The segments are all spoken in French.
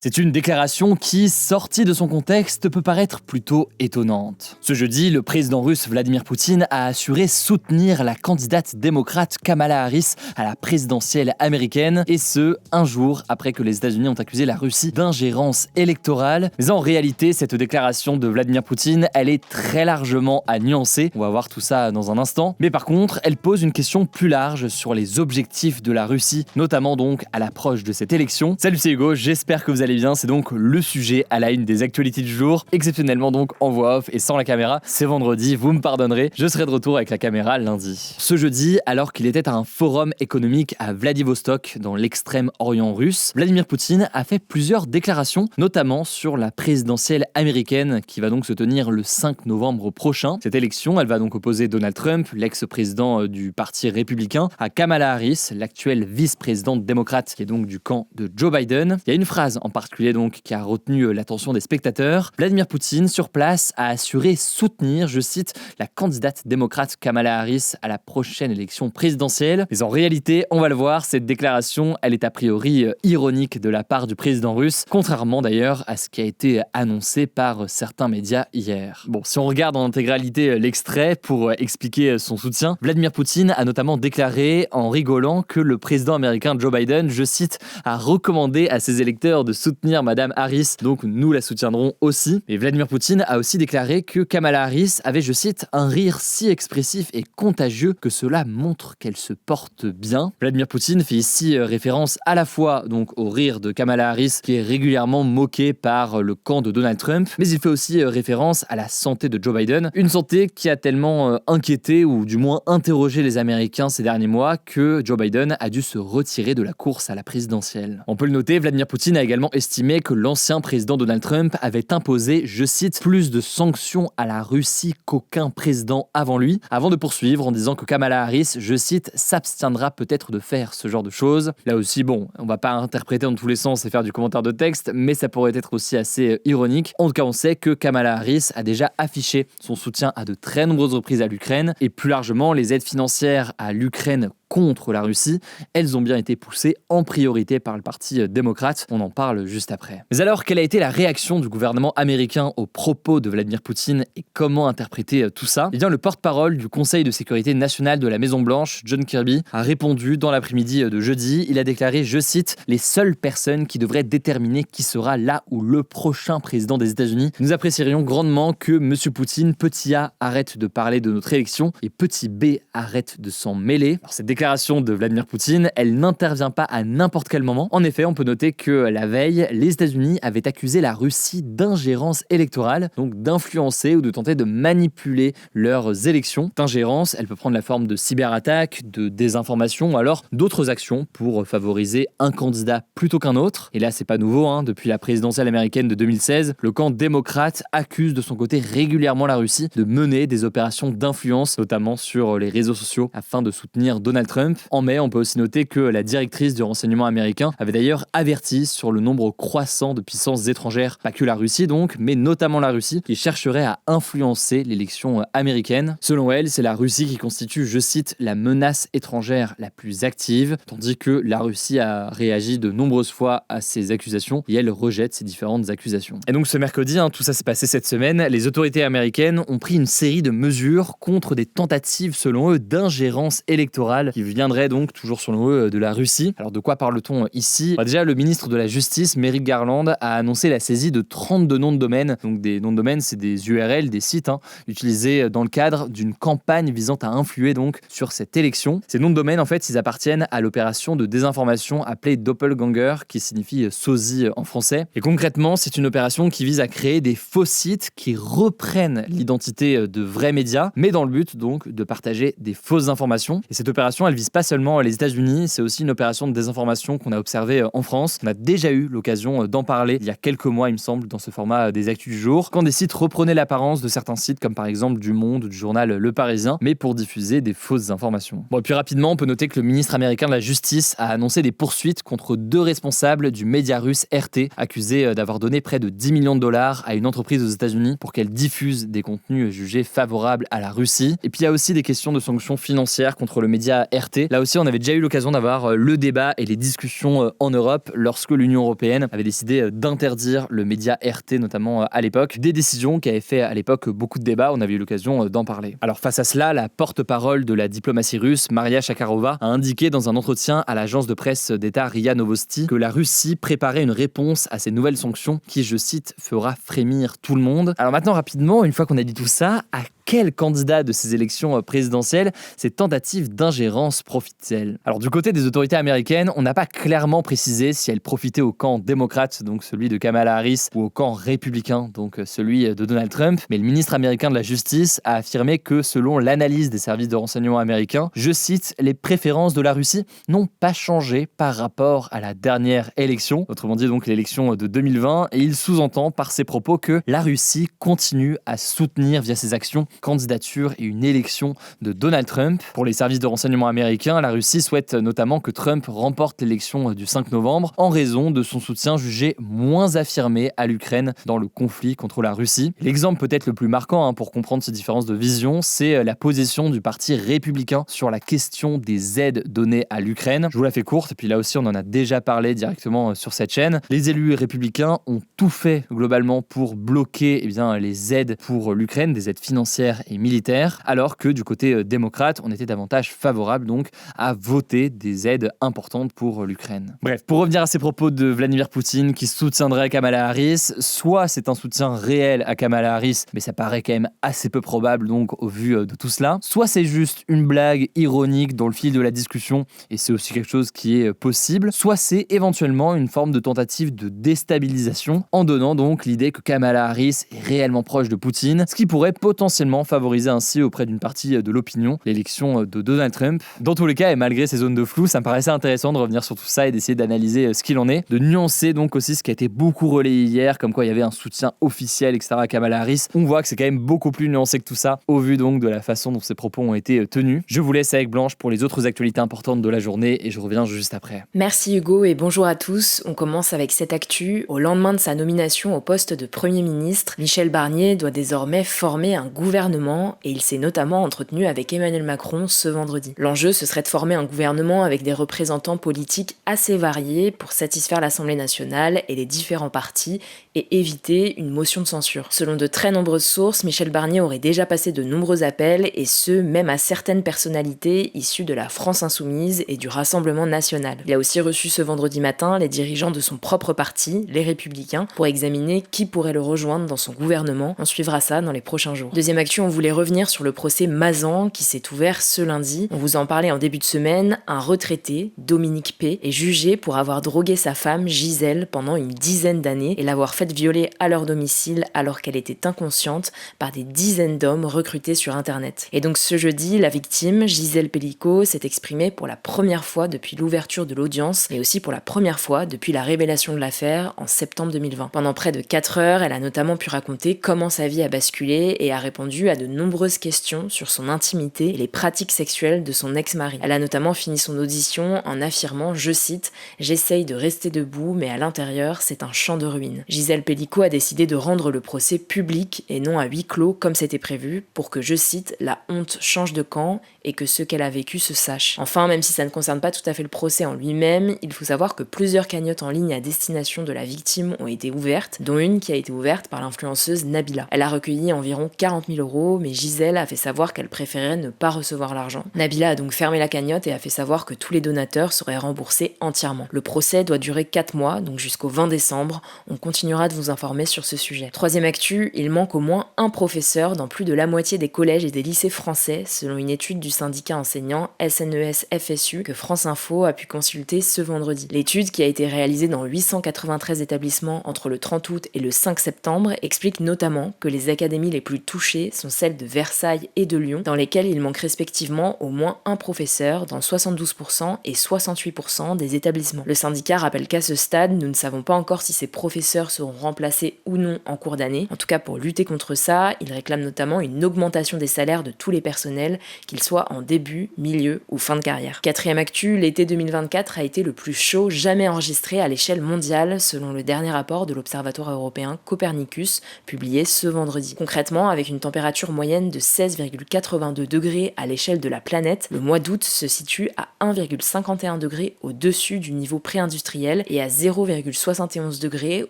C'est une déclaration qui, sortie de son contexte, peut paraître plutôt étonnante. Ce jeudi, le président russe Vladimir Poutine a assuré soutenir la candidate démocrate Kamala Harris à la présidentielle américaine, et ce, un jour après que les États-Unis ont accusé la Russie d'ingérence électorale. Mais en réalité, cette déclaration de Vladimir Poutine, elle est très largement à nuancer. On va voir tout ça dans un instant. Mais par contre, elle pose une question plus large sur les objectifs de la Russie, notamment donc à l'approche de cette élection. Salut, c'est Hugo, j'espère que vous allez bien, c'est donc le sujet à la une des actualités du jour, exceptionnellement donc en voix off et sans la caméra. C'est vendredi, vous me pardonnerez, je serai de retour avec la caméra lundi. Ce jeudi, alors qu'il était à un forum économique à Vladivostok, dans l'extrême-orient russe, Vladimir Poutine a fait plusieurs déclarations, notamment sur la présidentielle américaine qui va donc se tenir le 5 novembre prochain. Cette élection, elle va donc opposer Donald Trump, l'ex-président du parti républicain, à Kamala Harris, l'actuelle vice-présidente démocrate, qui est donc du camp de Joe Biden. Il y a une phrase en particulier donc qui a retenu l'attention des spectateurs. Vladimir Poutine, sur place, a assuré soutenir, je cite, la candidate démocrate Kamala Harris à la prochaine élection présidentielle. Mais en réalité, on va le voir, cette déclaration, elle est a priori ironique de la part du président russe, contrairement d'ailleurs à ce qui a été annoncé par certains médias hier. Bon, si on regarde en intégralité l'extrait pour expliquer son soutien, Vladimir Poutine a notamment déclaré en rigolant que le président américain Joe Biden, je cite, a recommandé à ses électeurs de soutenir Madame Harris, donc nous la soutiendrons aussi. Et Vladimir Poutine a aussi déclaré que Kamala Harris avait, je cite, un rire si expressif et contagieux que cela montre qu'elle se porte bien. Vladimir Poutine fait ici référence à la fois donc au rire de Kamala Harris qui est régulièrement moqué par le camp de Donald Trump, mais il fait aussi référence à la santé de Joe Biden, une santé qui a tellement inquiété ou du moins interrogé les Américains ces derniers mois que Joe Biden a dû se retirer de la course à la présidentielle. On peut le noter, Vladimir Poutine a également estimé que l'ancien président Donald Trump avait imposé, je cite, plus de sanctions à la Russie qu'aucun président avant lui, avant de poursuivre en disant que Kamala Harris, je cite, s'abstiendra peut-être de faire ce genre de choses. Là aussi, bon, on va pas interpréter dans tous les sens et faire du commentaire de texte, mais ça pourrait être aussi assez ironique. En tout cas, on sait que Kamala Harris a déjà affiché son soutien à de très nombreuses reprises à l'Ukraine, et plus largement, les aides financières à l'Ukraine contre la Russie, elles ont bien été poussées en priorité par le parti démocrate. On en parle juste après. Mais alors, quelle a été la réaction du gouvernement américain aux propos de Vladimir Poutine et comment interpréter tout ça? Eh bien, le porte-parole du Conseil de sécurité nationale de la Maison-Blanche, John Kirby, a répondu dans l'après-midi de jeudi. Il a déclaré, je cite, « Les seules personnes qui devraient déterminer qui sera là ou le prochain président des États-Unis, nous apprécierions grandement que M. Poutine, petit a, arrête de parler de notre élection et petit b, arrête de s'en mêler. » Alors, cette déclaration de Vladimir Poutine, elle n'intervient pas à n'importe quel moment. En effet, on peut noter que la veille, les États-Unis avaient accusé la Russie d'ingérence électorale, donc d'influencer ou de tenter de manipuler leurs élections. Cette ingérence, elle peut prendre la forme de cyberattaques, de désinformation ou alors d'autres actions pour favoriser un candidat plutôt qu'un autre. Et là, c'est pas nouveau, hein. Depuis la présidentielle américaine de 2016, le camp démocrate accuse de son côté régulièrement la Russie de mener des opérations d'influence, notamment sur les réseaux sociaux, afin de soutenir Donald Trump. En mai, on peut aussi noter que la directrice du renseignement américain avait d'ailleurs averti sur le nombre croissant de puissances étrangères, pas que la Russie donc, mais notamment la Russie, qui chercherait à influencer l'élection américaine. Selon elle, c'est la Russie qui constitue, je cite, la menace étrangère la plus active, tandis que la Russie a réagi de nombreuses fois à ces accusations et elle rejette ces différentes accusations. Et donc ce mercredi, tout ça s'est passé cette semaine, les autorités américaines ont pris une série de mesures contre des tentatives, selon eux, d'ingérence électorale qui viendraient donc, toujours selon eux, de la Russie. Alors de quoi parle-t-on ici? Déjà, le ministre de la Justice, Merrick Garland, a annoncé la saisie de 32 noms de domaine. Donc des noms de domaine, c'est des URL, des sites, utilisés dans le cadre d'une campagne visant à influer donc sur cette élection. Ces noms de domaine, en fait, ils appartiennent à l'opération de désinformation appelée Doppelganger, qui signifie sosie en français. Et concrètement, c'est une opération qui vise à créer des faux sites qui reprennent l'identité de vrais médias, mais dans le but donc de partager des fausses informations. Et cette opération, elle vise pas seulement les États-Unis, c'est aussi une opération de désinformation qu'on a observée en France. On a déjà eu l'occasion d'en parler il y a quelques mois, il me semble, dans ce format des Actus du jour, quand des sites reprenaient l'apparence de certains sites, comme par exemple du Monde ou du journal Le Parisien, mais pour diffuser des fausses informations. Bon, et puis rapidement, on peut noter que le ministre américain de la Justice a annoncé des poursuites contre 2 responsables du média russe RT, accusés d'avoir donné près de 10 millions de dollars à une entreprise aux États-Unis pour qu'elle diffuse des contenus jugés favorables à la Russie. Et puis il y a aussi des questions de sanctions financières contre le média RT. Là aussi, on avait déjà eu l'occasion d'avoir le débat et les discussions en Europe lorsque l'Union européenne avait décidé d'interdire le média RT, notamment à l'époque. Des décisions qui avaient fait à l'époque beaucoup de débats, on avait eu l'occasion d'en parler. Alors face à cela, la porte-parole de la diplomatie russe, Maria Zakharova, a indiqué dans un entretien à l'agence de presse d'État RIA Novosti que la Russie préparait une réponse à ces nouvelles sanctions qui, je cite, fera frémir tout le monde. Alors maintenant, rapidement, une fois qu'on a dit tout ça, à quel candidat de ces élections présidentielles ces tentatives d'ingérence profitent-elles? Alors du côté des autorités américaines, on n'a pas clairement précisé si elles profitaient au camp démocrate, donc celui de Kamala Harris, ou au camp républicain, donc celui de Donald Trump, mais le ministre américain de la Justice a affirmé que selon l'analyse des services de renseignement américains, je cite, les préférences de la Russie n'ont pas changé par rapport à la dernière élection, autrement dit donc l'élection de 2020, et il sous-entend par ses propos que la Russie continue à soutenir via ses actions candidature et une élection de Donald Trump. Pour les services de renseignement américains, la Russie souhaite notamment que Trump remporte l'élection du 5 novembre en raison de son soutien jugé moins affirmé à l'Ukraine dans le conflit contre la Russie. L'exemple peut-être le plus marquant pour comprendre ces différences de vision, c'est la position du parti républicain sur la question des aides données à l'Ukraine. Je vous la fais courte, et puis là aussi on en a déjà parlé directement sur cette chaîne. Les élus républicains ont tout fait globalement pour bloquer les aides pour l'Ukraine, des aides financières et militaires, alors que du côté démocrate, on était davantage favorable donc à voter des aides importantes pour l'Ukraine. Bref, pour revenir à ces propos de Vladimir Poutine qui soutiendrait Kamala Harris, soit c'est un soutien réel à Kamala Harris, mais ça paraît quand même assez peu probable donc au vu de tout cela, soit c'est juste une blague ironique dans le fil de la discussion, et c'est aussi quelque chose qui est possible, soit c'est éventuellement une forme de tentative de déstabilisation en donnant donc l'idée que Kamala Harris est réellement proche de Poutine, ce qui pourrait potentiellement favoriser ainsi auprès d'une partie de l'opinion l'élection de Donald Trump. Dans tous les cas, et malgré ces zones de flou, ça me paraissait intéressant de revenir sur tout ça et d'essayer d'analyser ce qu'il en est, de nuancer donc aussi ce qui a été beaucoup relayé hier, comme quoi il y avait un soutien officiel, etc. à Kamala Harris. On voit que c'est quand même beaucoup plus nuancé que tout ça, au vu donc de la façon dont ces propos ont été tenus. Je vous laisse avec Blanche pour les autres actualités importantes de la journée et je reviens juste après. Merci Hugo et bonjour à tous. On commence avec cette actu. Au lendemain de sa nomination au poste de Premier ministre, Michel Barnier doit désormais former un gouvernement et il s'est notamment entretenu avec Emmanuel Macron ce vendredi. L'enjeu, ce serait de former un gouvernement avec des représentants politiques assez variés pour satisfaire l'Assemblée nationale et les différents partis et éviter une motion de censure. Selon de très nombreuses sources, Michel Barnier aurait déjà passé de nombreux appels et ce, même à certaines personnalités issues de la France Insoumise et du Rassemblement National. Il a aussi reçu ce vendredi matin les dirigeants de son propre parti, les Républicains, pour examiner qui pourrait le rejoindre dans son gouvernement. On suivra ça dans les prochains jours. Deuxième actu, on voulait revenir sur le procès Mazan qui s'est ouvert ce lundi. On vous en parlait en début de semaine. Un retraité, Dominique P, est jugé pour avoir drogué sa femme Gisèle pendant une dizaine d'années et l'avoir faite violer à leur domicile alors qu'elle était inconsciente par des dizaines d'hommes recrutés sur internet. Et donc ce jeudi, la victime, Gisèle Pellico, s'est exprimée pour la première fois depuis l'ouverture de l'audience et aussi pour la première fois depuis la révélation de l'affaire en septembre 2020. Pendant près de 4 heures, elle a notamment pu raconter comment sa vie a basculé et a répondu à de nombreuses questions sur son intimité et les pratiques sexuelles de son ex-mari. Elle a notamment fini son audition en affirmant, je cite, « J'essaye de rester debout, mais à l'intérieur, c'est un champ de ruines ». Gisèle Pellico a décidé de rendre le procès public et non à huis clos comme c'était prévu pour que, je cite, « la honte change de camp et que ce qu'elle a vécu se sache ». Enfin, même si ça ne concerne pas tout à fait le procès en lui-même, il faut savoir que plusieurs cagnottes en ligne à destination de la victime ont été ouvertes, dont une qui a été ouverte par l'influenceuse Nabila. Elle a recueilli environ 40 000 €, mais Gisèle a fait savoir qu'elle préférait ne pas recevoir l'argent. Nabila a donc fermé la cagnotte et a fait savoir que tous les donateurs seraient remboursés entièrement. Le procès doit durer 4 mois, donc jusqu'au 20 décembre. On continuera de vous informer sur ce sujet. Troisième actu, il manque au moins un professeur dans plus de la moitié des collèges et des lycées français, selon une étude du syndicat enseignant SNES-FSU que France Info a pu consulter ce vendredi. L'étude, qui a été réalisée dans 893 établissements entre le 30 août et le 5 septembre, explique notamment que les académies les plus touchées sont celles de Versailles et de Lyon, dans lesquelles il manque respectivement au moins un professeur dans 72% et 68% des établissements. Le syndicat rappelle qu'à ce stade, nous ne savons pas encore si ces professeurs seront remplacés ou non en cours d'année. En tout cas, pour lutter contre ça, il réclame notamment une augmentation des salaires de tous les personnels, qu'ils soient en début, milieu ou fin de carrière. Quatrième actu, l'été 2024 a été le plus chaud jamais enregistré à l'échelle mondiale, selon le dernier rapport de l'Observatoire européen Copernicus, publié ce vendredi. Concrètement, avec une température température moyenne de 16,82 degrés à l'échelle de la planète, le mois d'août se situe à 1,51 degrés au-dessus du niveau pré-industriel et à 0,71 degrés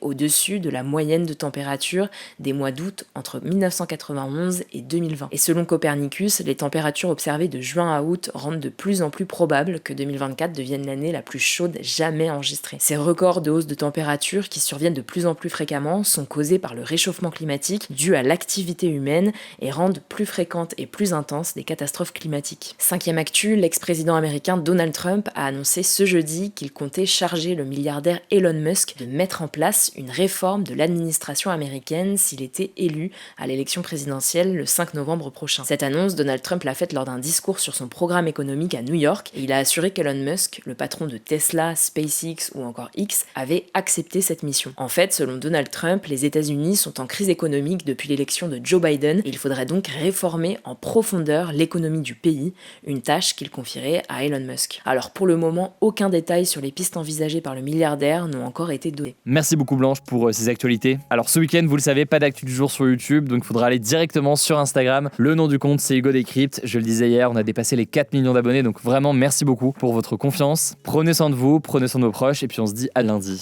au-dessus de la moyenne de température des mois d'août entre 1991 et 2020. Et selon Copernicus, les températures observées de juin à août rendent de plus en plus probable que 2024 devienne l'année la plus chaude jamais enregistrée. Ces records de hausse de température qui surviennent de plus en plus fréquemment sont causés par le réchauffement climatique dû à l'activité humaine et rendent plus fréquentes et plus intenses des catastrophes climatiques. Cinquième actu, l'ex-président américain Donald Trump a annoncé ce jeudi qu'il comptait charger le milliardaire Elon Musk de mettre en place une réforme de l'administration américaine s'il était élu à l'élection présidentielle le 5 novembre prochain. Cette annonce, Donald Trump l'a faite lors d'un discours sur son programme économique à New York et il a assuré qu'Elon Musk, le patron de Tesla, SpaceX ou encore X, avait accepté cette mission. En fait, selon Donald Trump, les États-Unis sont en crise économique depuis l'élection de Joe Biden et il faudrait donc réformer en profondeur l'économie du pays, une tâche qu'il confierait à Elon Musk. Alors pour le moment, aucun détail sur les pistes envisagées par le milliardaire n'ont encore été donné. Merci beaucoup Blanche pour ces actualités. Alors ce week-end, vous le savez, pas d'actu du jour sur YouTube, donc il faudra aller directement sur Instagram. Le nom du compte, c'est Hugo Décrypte. Je le disais hier, on a dépassé les 4 millions d'abonnés, donc vraiment merci beaucoup pour votre confiance. Prenez soin de vous, prenez soin de vos proches, et puis on se dit à lundi.